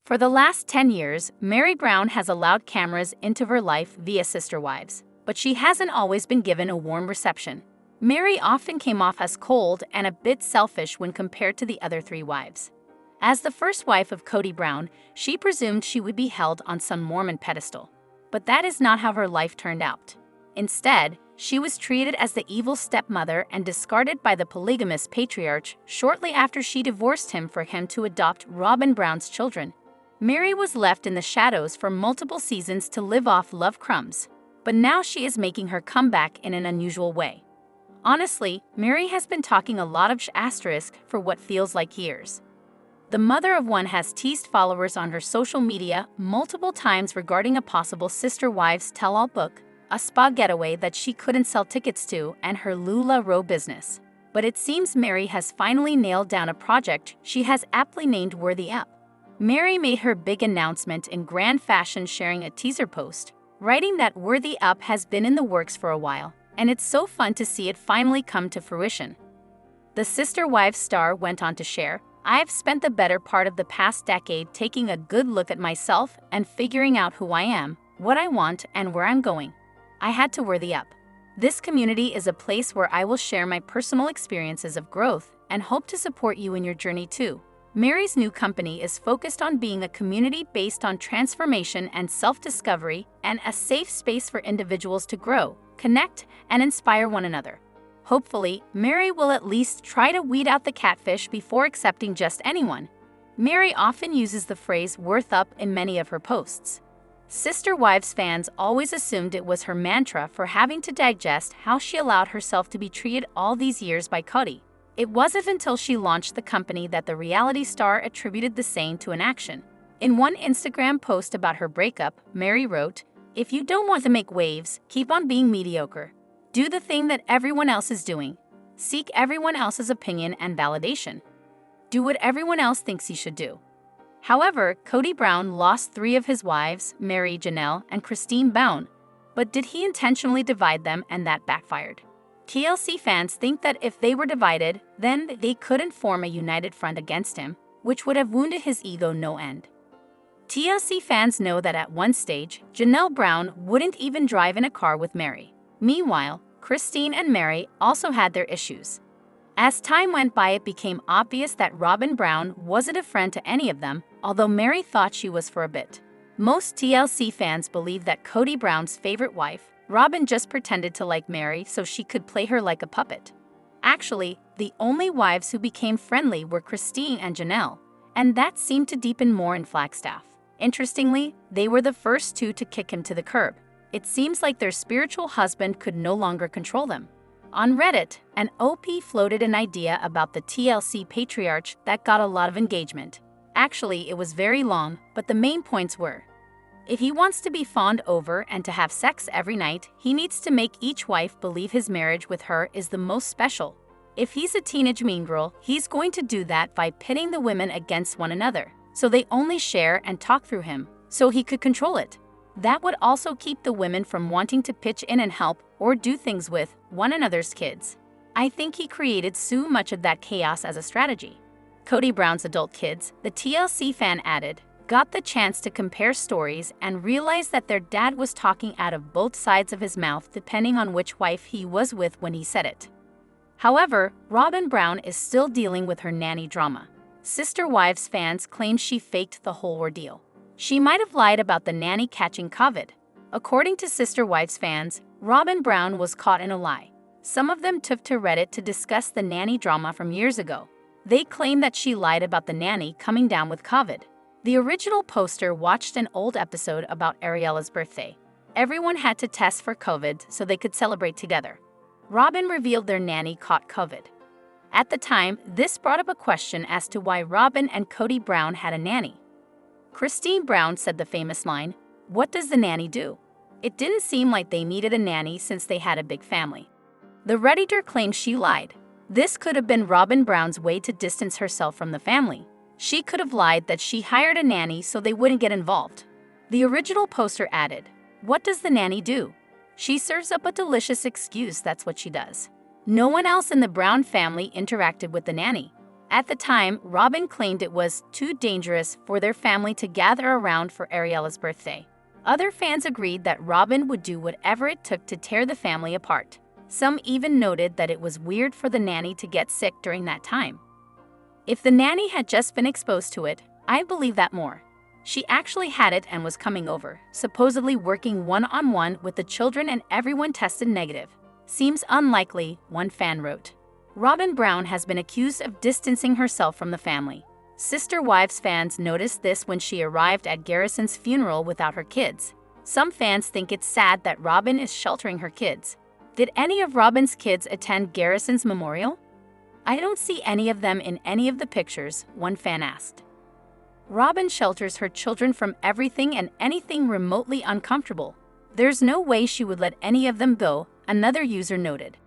For the last 10 years, Meri Brown has allowed cameras into her life via sister wives, but she hasn't always been given a warm reception. Meri often came off as cold and a bit selfish when compared to the other three wives. As the first wife of Kody Brown, she presumed she would be held on some Mormon pedestal. But that is not how her life turned out. Instead, she was treated as the evil stepmother and discarded by the polygamous patriarch shortly after she divorced him for him to adopt Robyn Brown's children. Meri was left in the shadows for multiple seasons to live off love crumbs, but now she is making her comeback in an unusual way. Honestly, Meri has been talking a lot of asterisk for what feels like years. The mother of one has teased followers on her social media multiple times regarding a possible Sister Wives tell-all book, a spa getaway that she couldn't sell tickets to, and her LuLaRoe business. But it seems Meri has finally nailed down a project she has aptly named Worthy Up. Meri made her big announcement in grand fashion, sharing a teaser post, writing that Worthy Up has been in the works for a while, and it's so fun to see it finally come to fruition. The Sister Wives star went on to share, "I've spent the better part of the past decade taking a good look at myself and figuring out who I am, what I want, and where I'm going. I had to worthy up. This community is a place where I will share my personal experiences of growth and hope to support you in your journey too." Meri's new company is focused on being a community based on transformation and self-discovery, and a safe space for individuals to grow, connect, and inspire one another. Hopefully, Meri will at least try to weed out the catfish before accepting just anyone. Meri often uses the phrase "worth up" in many of her posts. Sister Wives fans always assumed it was her mantra for having to digest how she allowed herself to be treated all these years by Kody. It wasn't until she launched the company that the reality star attributed the same to an action. In one Instagram post about her breakup, Meri wrote, "If you don't want to make waves, keep on being mediocre. Do the thing that everyone else is doing. Seek everyone else's opinion and validation. Do what everyone else thinks you should do." However, Kody Brown lost 3 of his wives, Meri, Janelle, and Christine Brown. But did he intentionally divide them, and that backfired? TLC fans think that if they were divided, then they couldn't form a united front against him, which would have wounded his ego no end. TLC fans know that at one stage, Janelle Brown wouldn't even drive in a car with Meri. Meanwhile, Christine and Meri also had their issues. As time went by, it became obvious that Robyn Brown wasn't a friend to any of them, although Meri thought she was for a bit. Most TLC fans believe that Kody Brown's favorite wife, Robyn, just pretended to like Meri so she could play her like a puppet. Actually, the only wives who became friendly were Christine and Janelle, and that seemed to deepen more in Flagstaff. Interestingly, they were the first 2 to kick him to the curb. It seems like their spiritual husband could no longer control them. On Reddit, an OP floated an idea about the TLC patriarch that got a lot of engagement. Actually, it was very long, but the main points were: if he wants to be fawned over and to have sex every night, he needs to make each wife believe his marriage with her is the most special. If he's a teenage mean girl, he's going to do that by pitting the women against one another, so they only share and talk through him, so he could control it. That would also keep the women from wanting to pitch in and help or do things with one another's kids. I think he created so much of that chaos as a strategy. Kody Brown's adult kids, the TLC fan added, got the chance to compare stories and realized that their dad was talking out of both sides of his mouth depending on which wife he was with when he said it. However, Robyn Brown is still dealing with her nanny drama. Sister Wives fans claim she faked the whole ordeal. She might have lied about the nanny catching COVID. According to Sister Wives fans, Robyn Brown was caught in a lie. Some of them took to Reddit to discuss the nanny drama from years ago. They claim that she lied about the nanny coming down with COVID. The original poster watched an old episode about Ariella's birthday. Everyone had to test for COVID so they could celebrate together. Robyn revealed their nanny caught COVID. At the time, this brought up a question as to why Robyn and Kody Brown had a nanny. Christine Brown said the famous line, "What does the nanny do?" It didn't seem like they needed a nanny since they had a big family. The Redditor claimed she lied. This could have been Robyn Brown's way to distance herself from the family. She could have lied that she hired a nanny so they wouldn't get involved. The original poster added, "What does the nanny do?" She serves up a delicious excuse, that's what she does. No one else in the Brown family interacted with the nanny. At the time, Robyn claimed it was too dangerous for their family to gather around for Ariella's birthday. Other fans agreed that Robyn would do whatever it took to tear the family apart. Some even noted that it was weird for the nanny to get sick during that time. If the nanny had just been exposed to it, I'd believe that more. She actually had it and was coming over, supposedly working one-on-one with the children, and everyone tested negative. Seems unlikely, one fan wrote. Robyn Brown has been accused of distancing herself from the family. Sister Wives fans noticed this when she arrived at Garrison's funeral without her kids. Some fans think it's sad that Robyn is sheltering her kids. Did any of Robyn's kids attend Garrison's memorial? I don't see any of them in any of the pictures, one fan asked. Robyn shelters her children from everything and anything remotely uncomfortable. There's no way she would let any of them go, another user noted.